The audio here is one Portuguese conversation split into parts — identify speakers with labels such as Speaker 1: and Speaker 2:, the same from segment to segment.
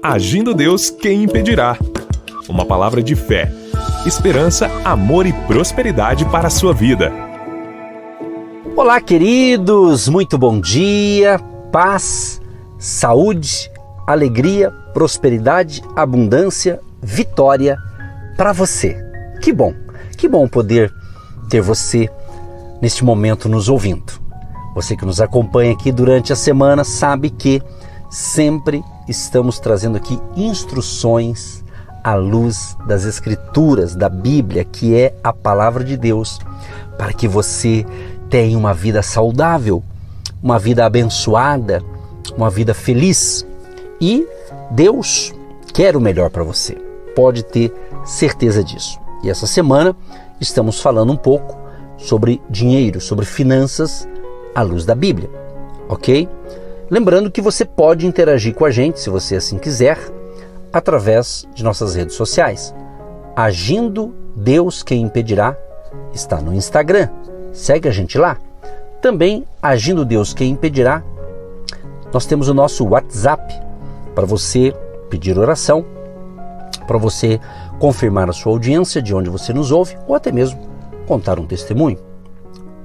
Speaker 1: Agindo Deus, quem impedirá? Uma palavra de fé, esperança, amor e prosperidade para a sua vida.
Speaker 2: Olá, queridos! Muito bom dia, paz, saúde, alegria, prosperidade, abundância, vitória para você. Que bom poder ter você neste momento nos ouvindo. Você que nos acompanha aqui durante a semana sabe que sempre estamos trazendo aqui instruções à luz das Escrituras, da Bíblia, que é a Palavra de Deus, para que você tenha uma vida saudável, uma vida abençoada, uma vida feliz. E Deus quer o melhor para você, pode ter certeza disso. E essa semana estamos falando um pouco sobre dinheiro, sobre finanças à luz da Bíblia, ok? Lembrando que você pode interagir com a gente, se você assim quiser, através de nossas redes sociais. Agindo Deus, quem impedirá, está no Instagram. Segue a gente lá. Também, Agindo Deus, quem impedirá, nós temos o nosso WhatsApp para você pedir oração, para você confirmar a sua audiência, de onde você nos ouve, ou até mesmo contar um testemunho,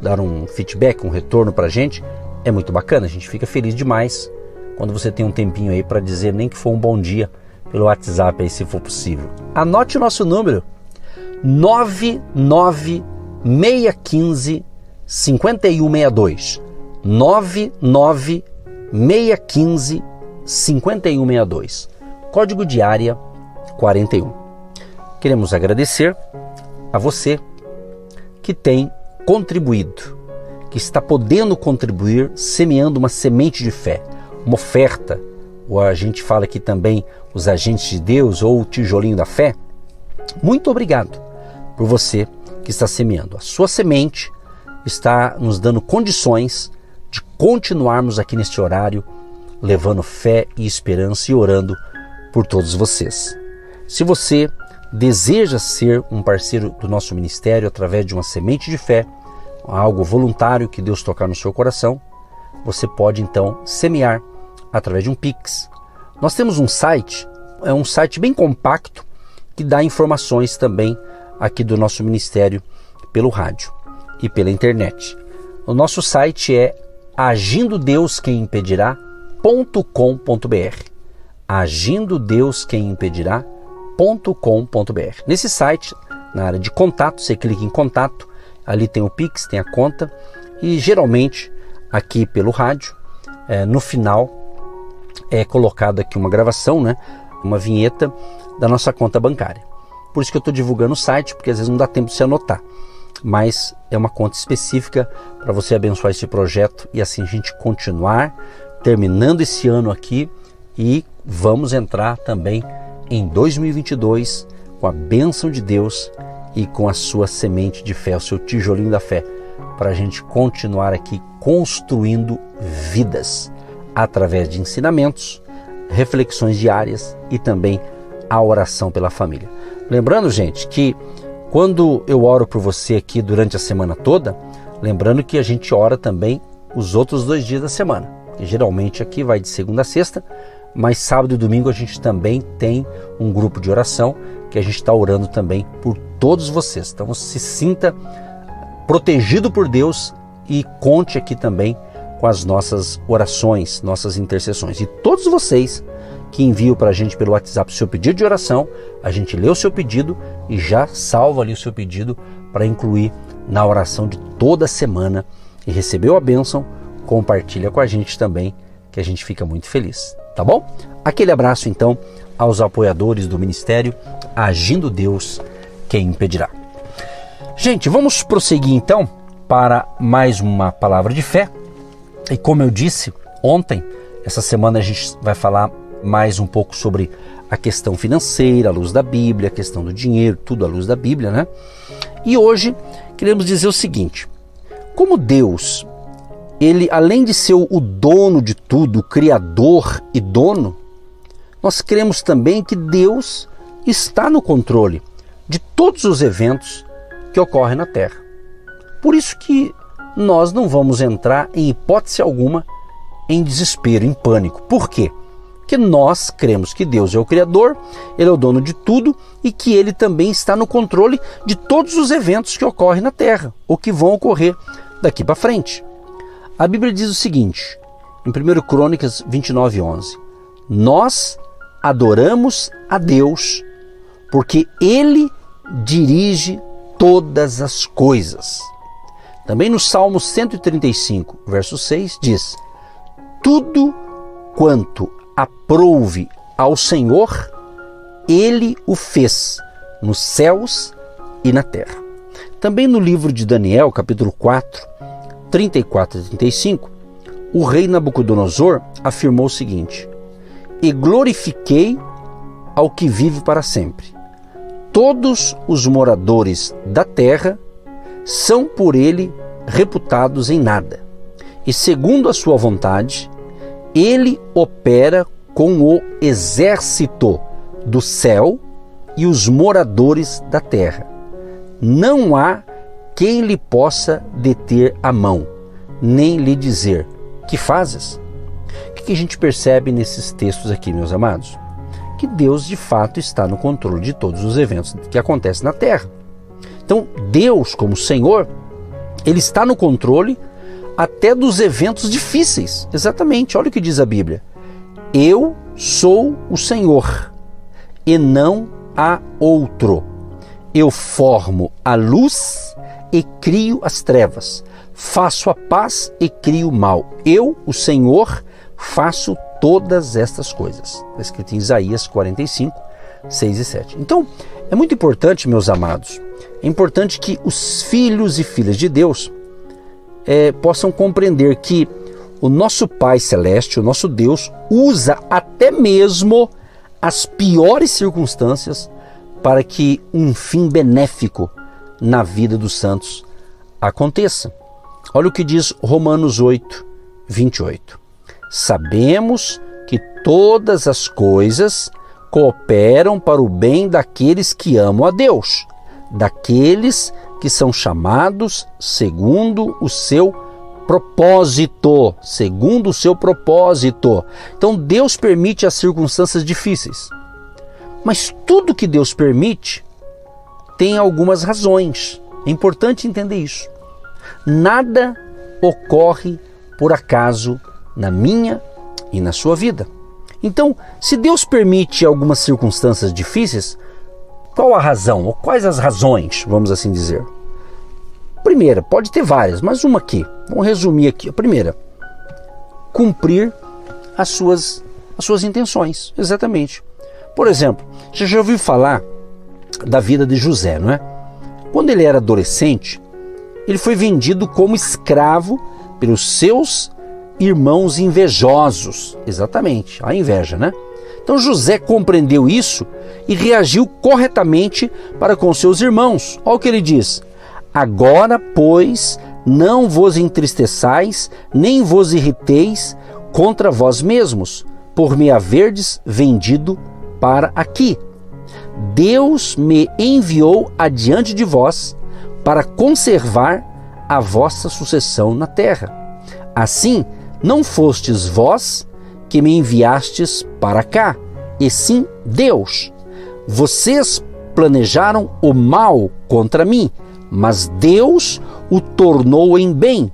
Speaker 2: dar um feedback, um retorno para a gente. É muito bacana, a gente fica feliz demais quando você tem um tempinho aí para dizer, nem que for um bom dia, pelo WhatsApp aí, se for possível. Anote o nosso número, 99615-5162. 99615-5162. Código de área 41. Queremos agradecer a você que tem contribuído, que está podendo contribuir semeando uma semente de fé, uma oferta, ou a gente fala aqui também os agentes de Deus ou o tijolinho da fé. Muito obrigado por você que está semeando. A sua semente está nos dando condições de continuarmos aqui neste horário, levando fé e esperança e orando por todos vocês. Se você deseja ser um parceiro do nosso ministério através de uma semente de fé, algo voluntário que Deus tocar no seu coração, você pode então semear através de um Pix. Nós temos um site, é um site bem compacto que dá informações também aqui do nosso ministério pelo rádio e pela internet. O nosso site é agindodeusquemimpedirá.com.br. agindodeusquemimpedirá.com.br. Nesse site, na área de contato, você clica em contato, ali tem o Pix, tem a conta, e geralmente aqui pelo rádio, no final é colocado aqui uma gravação, uma vinheta da nossa conta bancária. Por isso que eu estou divulgando o site, porque às vezes não dá tempo de se anotar, mas é uma conta específica para você abençoar esse projeto e assim a gente continuar terminando esse ano aqui e vamos entrar também em 2022 com a bênção de Deus e com a sua semente de fé, o seu tijolinho da fé, para a gente continuar aqui construindo vidas através de ensinamentos, reflexões diárias e também a oração pela família. Lembrando, gente, que quando eu oro por você aqui durante a semana toda, lembrando que a gente ora também os outros 2 dias da semana. E geralmente aqui vai de segunda a sexta, mas sábado e domingo a gente também tem um grupo de oração que a gente está orando também por todos vocês. Então se sinta protegido por Deus e conte aqui também com as nossas orações, nossas intercessões. E todos vocês que enviam para a gente pelo WhatsApp o seu pedido de oração, a gente lê o seu pedido e já salva ali o seu pedido para incluir na oração de toda semana. E recebeu a bênção, compartilha com a gente também, que a gente fica muito feliz, tá bom? Aquele abraço então aos apoiadores do ministério Agindo Deus, quem impedirá. Gente, vamos prosseguir então para mais uma palavra de fé. E como eu disse ontem, essa semana a gente vai falar mais um pouco sobre a questão financeira, à luz da Bíblia, a questão do dinheiro, tudo à luz da Bíblia, E hoje queremos dizer o seguinte: como Deus, Ele além de ser o dono de tudo, o criador e dono, nós cremos também que Deus está no controle de todos os eventos que ocorrem na Terra. Por isso que nós não vamos entrar em hipótese alguma em desespero, em pânico. Por quê? que nós cremos que Deus é o Criador, Ele é o dono de tudo e que Ele também está no controle de todos os eventos que ocorrem na Terra ou que vão ocorrer daqui para frente. A Bíblia diz o seguinte, em 1 Crônicas 29:11, nós adoramos a Deus porque Ele dirige todas as coisas. Também no Salmo 135, verso 6, diz, tudo quanto aprouve ao Senhor, Ele o fez nos céus e na terra. Também no livro de Daniel, capítulo 4, 34 e 35, o rei Nabucodonosor afirmou o seguinte, e glorifiquei ao que vive para sempre. Todos os moradores da terra são por ele reputados em nada. E segundo a sua vontade, ele opera com o exército do céu e os moradores da terra. Não há quem lhe possa deter a mão, nem lhe dizer, que fazes? O que a gente percebe nesses textos aqui, meus amados? Que Deus de fato está no controle de todos os eventos que acontecem na terra. Então Deus, como Senhor, Ele está no controle até dos eventos difíceis. Exatamente, olha o que diz a Bíblia. Eu sou o Senhor e não há outro. Eu formo a luz e crio as trevas. Faço a paz e crio o mal. Eu, o Senhor, faço todas estas coisas. Está escrito em Isaías 45, 6 e 7. Então, é muito importante, meus amados, é importante que os filhos e filhas de Deus possam compreender que o nosso Pai Celeste, o nosso Deus, usa até mesmo as piores circunstâncias para que um fim benéfico na vida dos santos aconteça. Olha o que diz Romanos 8, 28. Sabemos que todas as coisas cooperam para o bem daqueles que amam a Deus, daqueles que são chamados segundo o seu propósito, segundo o seu propósito. Então Deus permite as circunstâncias difíceis, mas tudo que Deus permite tem algumas razões. É importante entender isso. Nada ocorre por acaso na minha e na sua vida. Então, se Deus permite algumas circunstâncias difíceis, qual a razão? Ou quais as razões, vamos assim dizer? Primeira, pode ter várias, mas uma aqui. Vamos resumir aqui. A primeira, cumprir as suas intenções. Exatamente. Por exemplo, você já ouviu falar da vida de José, não é? Quando ele era adolescente, ele foi vendido como escravo pelos seus irmãos invejosos. Exatamente, a inveja, né? Então José compreendeu isso e reagiu corretamente para com seus irmãos. Olha o que ele diz. Agora, pois, não vos entristeçais, nem vos irriteis contra vós mesmos, por me haverdes vendido para aqui. Deus me enviou adiante de vós para conservar a vossa sucessão na terra. Assim, não fostes vós que me enviastes para cá, e sim Deus. Vocês planejaram o mal contra mim, mas Deus o tornou em bem,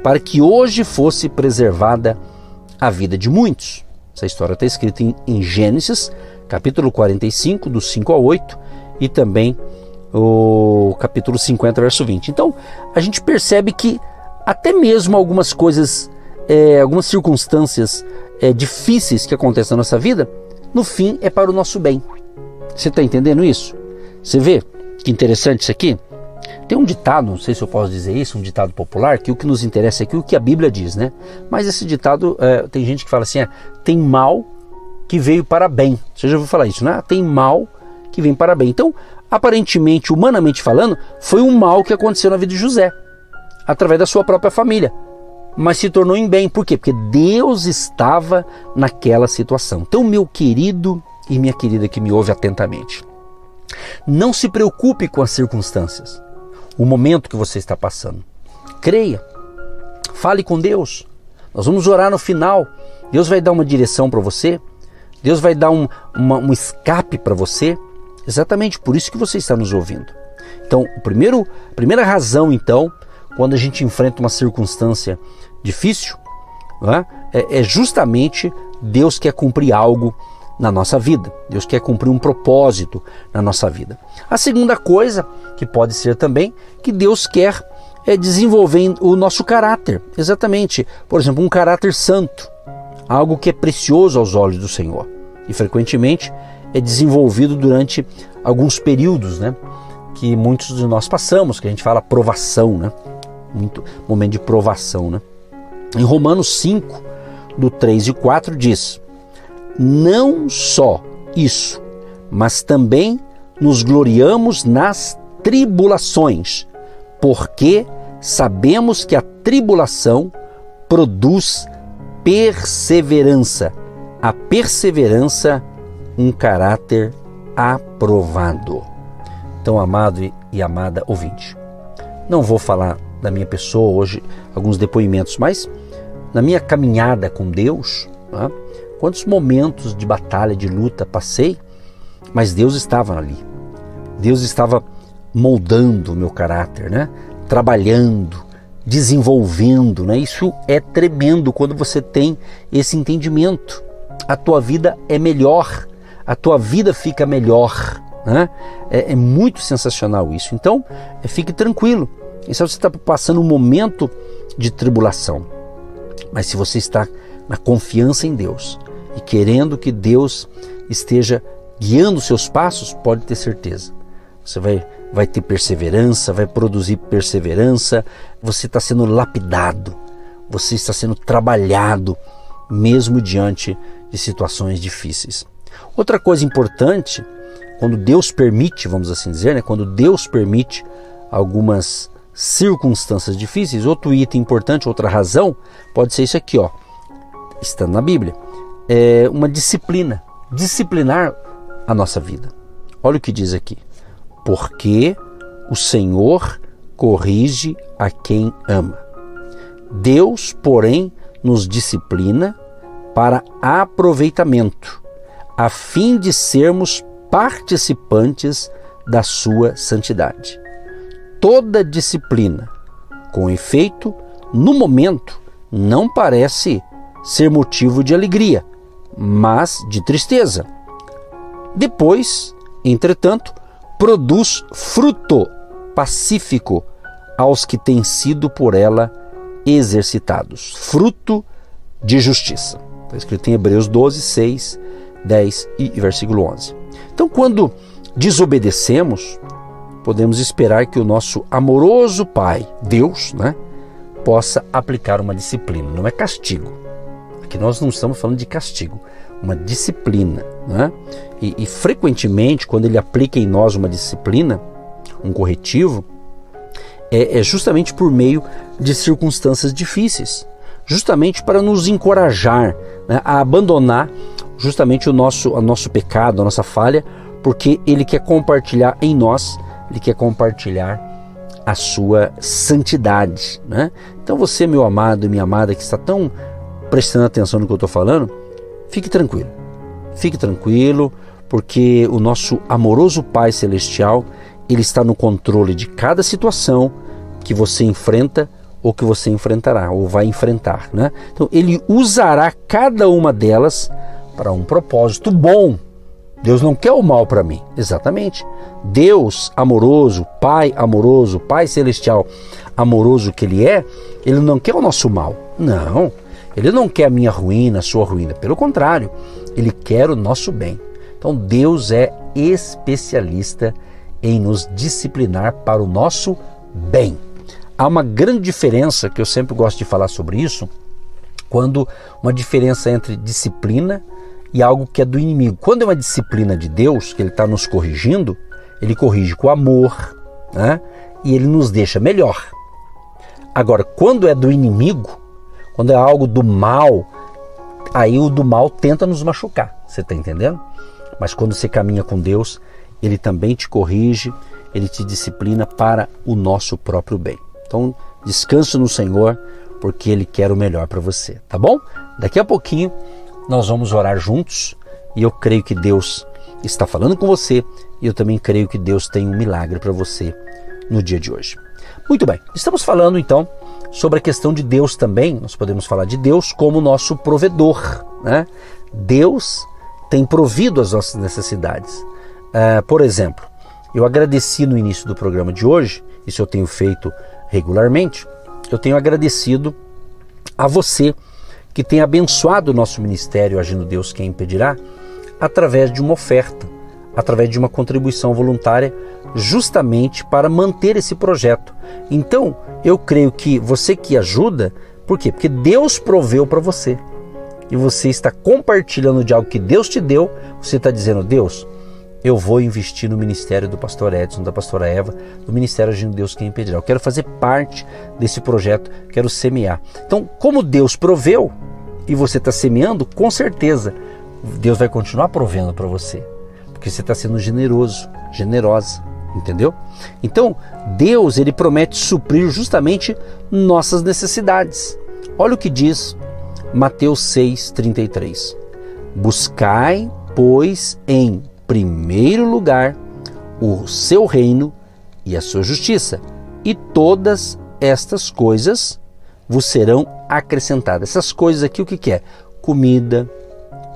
Speaker 2: para que hoje fosse preservada a vida de muitos. Essa história está escrita em Gênesis, capítulo 45, do 5 ao 8, e também o capítulo 50, verso 20. Então, a gente percebe que até mesmo algumas coisas, algumas circunstâncias difíceis que acontecem na nossa vida, no fim é para o nosso bem. Você está entendendo isso? Você vê que interessante isso aqui? Tem um ditado, não sei se eu posso dizer isso, um ditado popular, que o que nos interessa aqui é o que a Bíblia diz, né? Mas esse ditado, tem gente que fala assim, tem mal que veio para bem. Você já ouviu falar isso, né? Tem mal que vem para bem. Então, aparentemente, humanamente falando, foi um mal que aconteceu na vida de José, através da sua própria família, mas se tornou em bem. Por quê? Porque Deus estava naquela situação. Então, meu querido e minha querida que me ouve atentamente, não se preocupe com as circunstâncias, o momento que você está passando. Creia, fale com Deus. Nós vamos orar no final. Deus vai dar uma direção para você. Deus vai dar um escape para você, exatamente por isso que você está nos ouvindo. Então, a primeira razão, então, quando a gente enfrenta uma circunstância difícil, não é justamente Deus quer cumprir algo na nossa vida. Deus quer cumprir um propósito na nossa vida. A segunda coisa, que pode ser também, que Deus quer desenvolver o nosso caráter. Exatamente. Por exemplo, um caráter santo. Algo que é precioso aos olhos do Senhor. E frequentemente é desenvolvido durante alguns períodos, né, que muitos de nós passamos, que a gente fala provação, né? Muito momento de provação, né? Em Romanos 5, do 3 e 4 diz: não só isso, mas também nos gloriamos nas tribulações, porque sabemos que a tribulação produz perseverança. A perseverança, um caráter aprovado. Então, amado e amada ouvinte, não vou falar da minha pessoa hoje, alguns depoimentos, mas na minha caminhada com Deus, né, quantos momentos de batalha, de luta passei, mas Deus estava ali. Deus estava moldando o meu caráter, né? Trabalhando, desenvolvendo, né? Isso é tremendo quando você tem esse entendimento. A tua vida é melhor, a tua vida fica melhor, né? É muito sensacional isso. Então, fique tranquilo. E se você está passando um momento de tribulação, mas se você está na confiança em Deus e querendo que Deus esteja guiando os seus passos, pode ter certeza. Você vai ter perseverança, vai produzir perseverança, você está sendo lapidado, você está sendo trabalhado, mesmo diante de situações difíceis. Outra coisa importante, quando Deus permite, vamos assim dizer, né, quando Deus permite algumas circunstâncias difíceis, outro item importante, outra razão, pode ser isso aqui, ó, estando na Bíblia, é uma disciplina, disciplinar a nossa vida. Olha o que diz aqui: porque o Senhor corrige a quem ama. Deus, porém, nos disciplina para aproveitamento, a fim de sermos participantes da sua santidade. Toda disciplina, com efeito, no momento, não parece ser motivo de alegria, mas de tristeza. Depois, entretanto, produz fruto pacífico aos que têm sido por ela exercitados. Fruto de justiça. Está escrito em Hebreus 12, 6, 10 e versículo 11. Então, quando desobedecemos, podemos esperar que o nosso amoroso Pai, Deus, né, possa aplicar uma disciplina. Não é castigo. Aqui nós não estamos falando de castigo. Uma disciplina, né? E frequentemente, quando Ele aplica em nós uma disciplina, um corretivo, é justamente por meio de circunstâncias difíceis, justamente para nos encorajar, né, a abandonar justamente o nosso pecado, a nossa falha, porque Ele quer compartilhar em nós, Ele quer compartilhar a sua santidade, né? Então você, meu amado e minha amada, que está tão prestando atenção no que eu estou falando, fique tranquilo, porque o nosso amoroso Pai Celestial, Ele está no controle de cada situação que você enfrenta ou que você enfrentará, ou vai enfrentar, né? Então Ele usará cada uma delas para um propósito bom. Deus não quer o mal para mim, exatamente. Deus amoroso, Pai Celestial amoroso que Ele é, Ele não quer o nosso mal, não. Ele não quer a minha ruína, a sua ruína. Pelo contrário, Ele quer o nosso bem. Então Deus é especialista em nos disciplinar para o nosso bem. Há uma grande diferença, que eu sempre gosto de falar sobre isso, quando uma diferença entre disciplina e algo que é do inimigo. Quando é uma disciplina de Deus, que Ele está nos corrigindo, Ele corrige com amor, né? E Ele nos deixa melhor. Agora, quando é do inimigo, quando é algo do mal, aí o do mal tenta nos machucar, você está entendendo? Mas quando você caminha com Deus, Ele também te corrige, Ele te disciplina para o nosso próprio bem. Então, descanse no Senhor, porque Ele quer o melhor para você, tá bom? Daqui a pouquinho nós vamos orar juntos E eu creio que Deus está falando com você e eu também creio que Deus tem um milagre para você no dia de hoje. Muito bem, estamos falando então sobre a questão de Deus também. Nós podemos falar de Deus como nosso provedor, né? Deus tem provido as nossas necessidades. Por exemplo, eu agradeci no início do programa de hoje, isso eu tenho feito regularmente, eu tenho agradecido a você que tem abençoado o nosso ministério Agindo Deus Quem Impedirá, através de uma oferta, através de uma contribuição voluntária, justamente para manter esse projeto. Então, eu creio que você que ajuda, por quê? Porque Deus proveu para você. E você está compartilhando de algo que Deus te deu, você está dizendo, Deus, eu vou investir no ministério do pastor Edson, da pastora Eva, do ministério Agindo Deus Quem Impedirá. Eu quero fazer parte desse projeto, quero semear. Então, como Deus proveu e você está semeando, com certeza Deus vai continuar provendo para você, porque você está sendo generoso, generosa, entendeu? Então, Deus, ele promete suprir justamente nossas necessidades. Olha o que diz Mateus 6,33. Buscai, pois, em primeiro lugar o seu reino e a sua justiça, e todas estas coisas vos serão acrescentadas. Essas coisas aqui, o que é? Comida,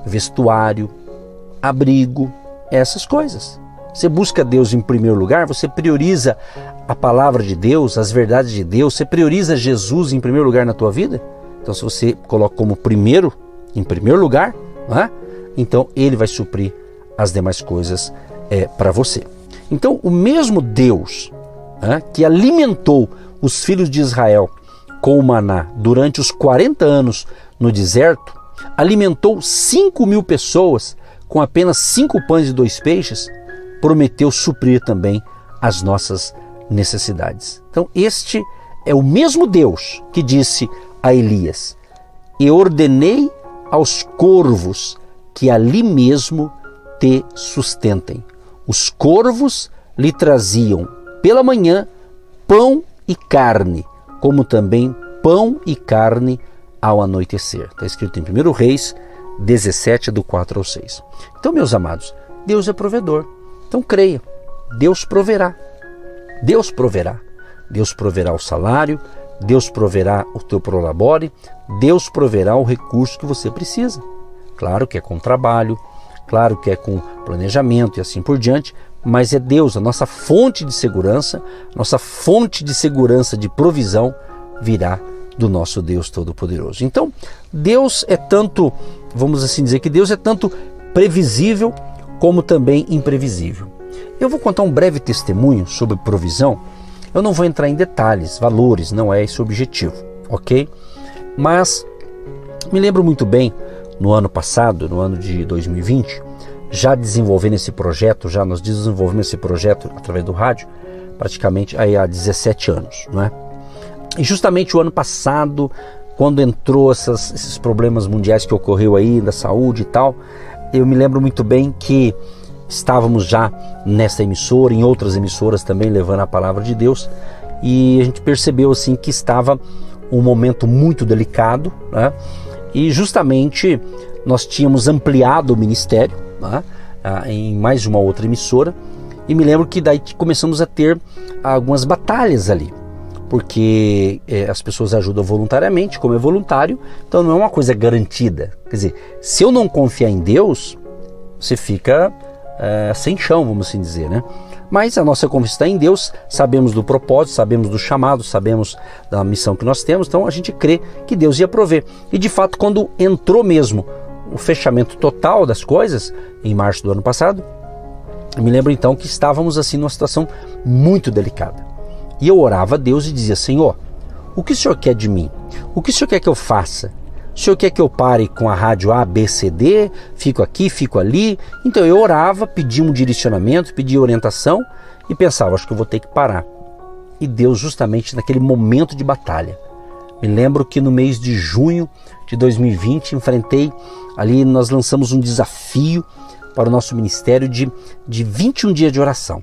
Speaker 2: vestuário, abrigo, essas coisas. Você busca Deus em primeiro lugar, você prioriza a palavra de Deus, as verdades de Deus, você prioriza Jesus em primeiro lugar na tua vida? Então, se você coloca como primeiro, em primeiro lugar, não é? Então Ele vai suprir as demais coisas para você. Então, o mesmo Deus que alimentou os filhos de Israel com o maná durante os 40 anos no deserto, alimentou 5.000 pessoas com apenas 5 pães e 2 peixes, prometeu suprir também as nossas necessidades. Então, este é o mesmo Deus que disse a Elias: e ordenei aos corvos que ali mesmo te sustentem. Os corvos lhe traziam pela manhã pão e carne, como também pão e carne ao anoitecer. Está escrito em 1 Reis 17, do 4 ao 6. Então, meus amados, Deus é provedor. Então creia, Deus proverá. Deus proverá. Deus proverá o salário, Deus proverá o teu prolabore, Deus proverá o recurso que você precisa. Claro que é com trabalho, claro que é com planejamento e assim por diante, mas é Deus, a nossa fonte de segurança, nossa fonte de segurança de provisão virá do nosso Deus Todo-Poderoso. Então, Deus é tanto, vamos assim dizer, que Deus é tanto previsível como também imprevisível. Eu vou contar um breve testemunho sobre provisão. Eu não vou entrar em detalhes, valores, não é esse o objetivo, ok? Mas me lembro muito bem, no ano passado, no ano de 2020, já desenvolvendo esse projeto, nós desenvolvemos esse projeto através do rádio, praticamente aí há 17 anos, não é? E justamente o ano passado, quando entrou esses problemas mundiais que ocorreu aí, da saúde e tal, eu me lembro muito bem que estávamos já nessa emissora, em outras emissoras também, levando a palavra de Deus, e a gente percebeu assim que estava um momento muito delicado, né? E justamente nós tínhamos ampliado o ministério, né? Em mais uma outra emissora, e me lembro que daí começamos a ter algumas batalhas ali, porque as pessoas ajudam voluntariamente, como é voluntário, então não é uma coisa garantida. Quer dizer, se eu não confiar em Deus, você fica sem chão, vamos assim dizer, né? Mas a nossa confiança está em Deus, sabemos do propósito, sabemos do chamado, sabemos da missão que nós temos, então a gente crê que Deus ia prover. E de fato, quando entrou mesmo o fechamento total das coisas, em março do ano passado, eu me lembro então que estávamos assim numa situação muito delicada. E eu orava a Deus e dizia: Senhor, o que o Senhor quer de mim? O que o Senhor quer que eu faça? O Senhor quer que eu pare com a rádio A, B, C, D, fico aqui, fico ali? Então eu orava, pedia um direcionamento, pedia orientação e pensava, acho que eu vou ter que parar. E Deus, justamente naquele momento de batalha, me lembro que no mês de junho de 2020, enfrentei ali, nós lançamos um desafio para o nosso ministério de 21 dias de oração.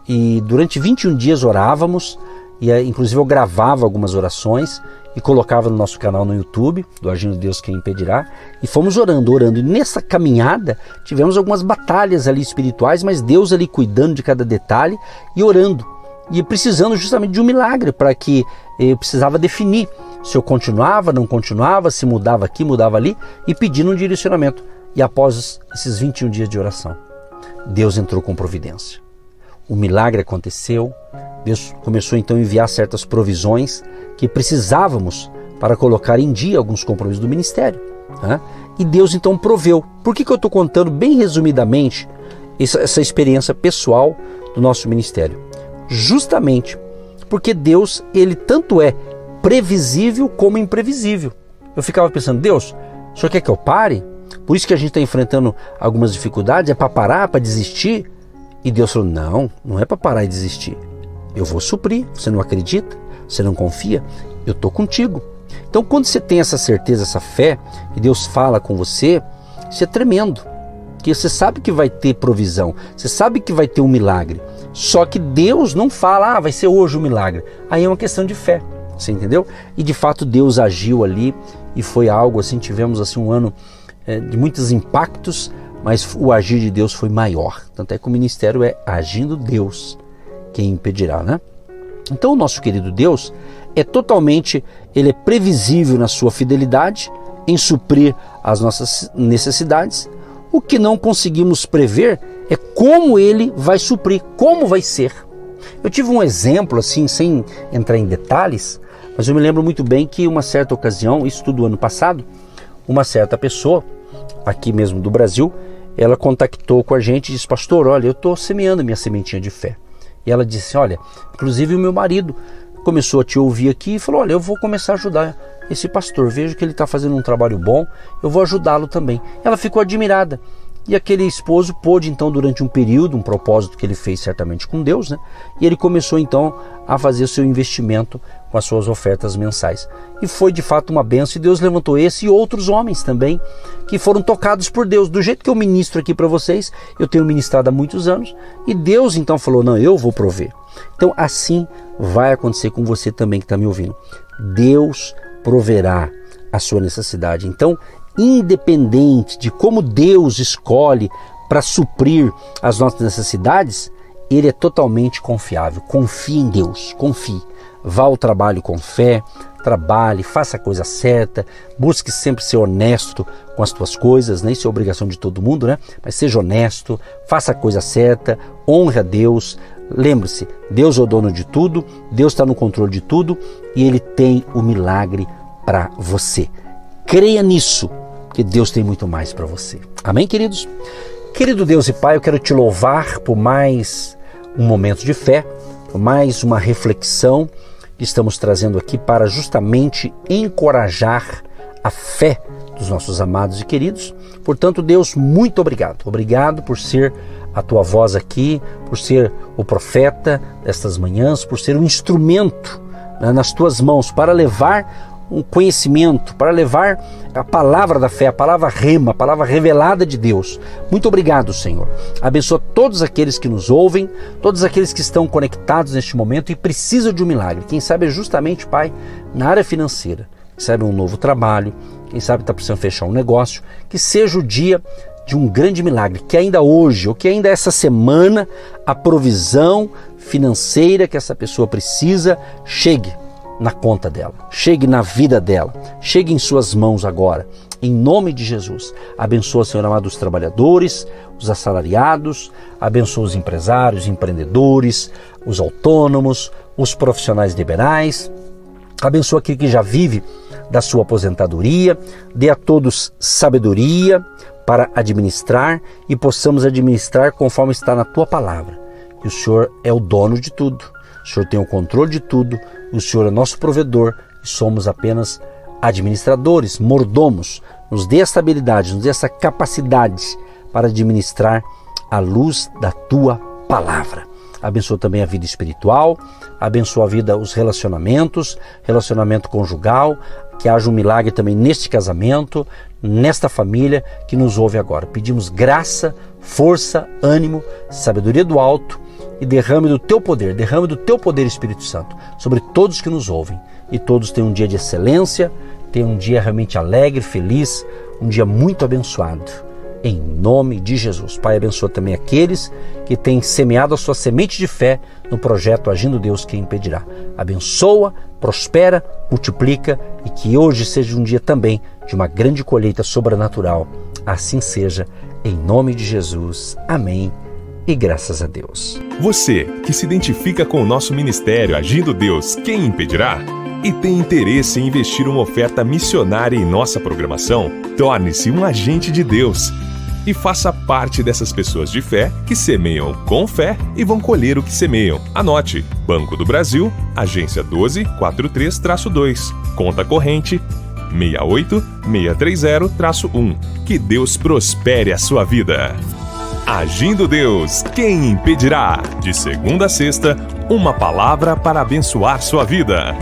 Speaker 2: E durante 21 dias orávamos E inclusive eu gravava algumas orações e colocava no nosso canal no YouTube, do Agindo Deus Quem Impedirá, e fomos orando. E nessa caminhada tivemos algumas batalhas ali espirituais, mas Deus ali cuidando de cada detalhe e orando. E precisando justamente de um milagre, para que eu precisava definir se eu continuava, não continuava, se mudava aqui, mudava ali, e pedindo um direcionamento. E após esses 21 dias de oração, Deus entrou com providência. O milagre aconteceu, Deus começou então a enviar certas provisões que precisávamos para colocar em dia alguns compromissos do ministério. E Deus então proveu. Por que eu estou contando bem resumidamente essa experiência pessoal do nosso ministério? Justamente porque Deus, ele tanto é previsível como imprevisível. Eu ficava pensando, Deus, o Senhor quer que eu pare? Por isso que a gente está enfrentando algumas dificuldades, é para parar, para desistir? E Deus falou, não é para parar e desistir. Eu vou suprir, você não acredita? Você não confia? Eu estou contigo. Então quando você tem essa certeza, essa fé, e Deus fala com você, isso é tremendo. Porque você sabe que vai ter provisão, você sabe que vai ter um milagre. Só que Deus não fala, vai ser hoje o milagre. Aí é uma questão de fé, você entendeu? E de fato Deus agiu ali e foi algo assim, tivemos assim um ano de muitos impactos, mas o agir de Deus foi maior. Tanto é que o ministério é Agindo Deus Quem Impedirá, né? Então o nosso querido Deus ele é previsível na sua fidelidade em suprir as nossas necessidades. O que não conseguimos prever é como ele vai suprir, como vai ser. Eu tive um exemplo assim, sem entrar em detalhes, mas eu me lembro muito bem que uma certa ocasião, isso tudo ano passado, uma certa pessoa, aqui mesmo do Brasil, ela contactou com a gente e disse, pastor, olha, eu estou semeando minha sementinha de fé. E ela disse, olha, inclusive o meu marido começou a te ouvir aqui e falou, olha, eu vou começar a ajudar esse pastor, vejo que ele está fazendo um trabalho bom, eu vou ajudá-lo também. Ela ficou admirada. E aquele esposo pôde então, durante um período, um propósito que ele fez certamente com Deus, né? E ele começou então a fazer o seu investimento com as suas ofertas mensais. E foi de fato uma bênção, e Deus levantou esse e outros homens também, que foram tocados por Deus. Do jeito que eu ministro aqui para vocês, eu tenho ministrado há muitos anos, e Deus então falou, não, eu vou prover. Então assim vai acontecer com você também que está me ouvindo. Deus proverá a sua necessidade. Então, independente de como Deus escolhe para suprir as nossas necessidades, Ele é totalmente confiável. Confie em Deus, confie. Vá ao trabalho com fé, trabalhe, faça a coisa certa, busque sempre ser honesto com as tuas coisas, né? Isso é obrigação de todo mundo, né? Mas seja honesto, faça a coisa certa, honre a Deus. Lembre-se, Deus é o dono de tudo, Deus está no controle de tudo e Ele tem o milagre para você. Creia nisso, que Deus tem muito mais para você. Amém, queridos? Querido Deus e Pai, eu quero te louvar por mais um momento de fé, por mais uma reflexão que estamos trazendo aqui para justamente encorajar a fé dos nossos amados e queridos. Portanto, Deus, muito obrigado. Obrigado por ser a tua voz aqui, por ser o profeta destas manhãs, por ser um instrumento, né, nas tuas mãos para levar um conhecimento, para levar a palavra da fé, a palavra rema, a palavra revelada de Deus. Muito obrigado, Senhor. Abençoa todos aqueles que nos ouvem, todos aqueles que estão conectados neste momento e precisam de um milagre. Quem sabe é justamente, Pai, na área financeira. Quem sabe um novo trabalho, quem sabe está precisando fechar um negócio. Que seja o dia de um grande milagre, que ainda hoje, ou que ainda essa semana, a provisão financeira que essa pessoa precisa chegue na conta dela, chegue na vida dela, chegue em suas mãos agora, em nome de Jesus. Abençoa, Senhor amado, os trabalhadores, os assalariados, abençoa os empresários, empreendedores, os autônomos, os profissionais liberais, abençoa aquele que já vive da sua aposentadoria, dê a todos sabedoria para administrar e possamos administrar conforme está na tua palavra. Que o Senhor é o dono de tudo, o Senhor tem o controle de tudo, o Senhor é nosso provedor e somos apenas administradores, mordomos. Nos dê essa habilidade, nos dê essa capacidade para administrar à luz da tua palavra. Abençoa também a vida espiritual, abençoa a vida, os relacionamentos, relacionamento conjugal, que haja um milagre também neste casamento, nesta família que nos ouve agora. Pedimos graça, força, ânimo, sabedoria do alto e derrame do teu poder, Espírito Santo, sobre todos que nos ouvem. E todos tenham um dia de excelência, tenham um dia realmente alegre, feliz, um dia muito abençoado. Em nome de Jesus. Pai, abençoa também aqueles que têm semeado a sua semente de fé no projeto Agindo Deus, Quem Impedirá. Abençoa, prospera, multiplica e que hoje seja um dia também de uma grande colheita sobrenatural. Assim seja, em nome de Jesus. Amém e graças a Deus.
Speaker 1: Você que se identifica com o nosso ministério Agindo Deus, Quem Impedirá? E tem interesse em investir uma oferta missionária em nossa programação? Torne-se um agente de Deus e faça parte dessas pessoas de fé que semeiam com fé e vão colher o que semeiam. Anote: Banco do Brasil, agência 12432, conta corrente 68630-1. Que Deus prospere a sua vida. Agindo Deus, Quem Impedirá? De segunda a sexta, uma palavra para abençoar sua vida.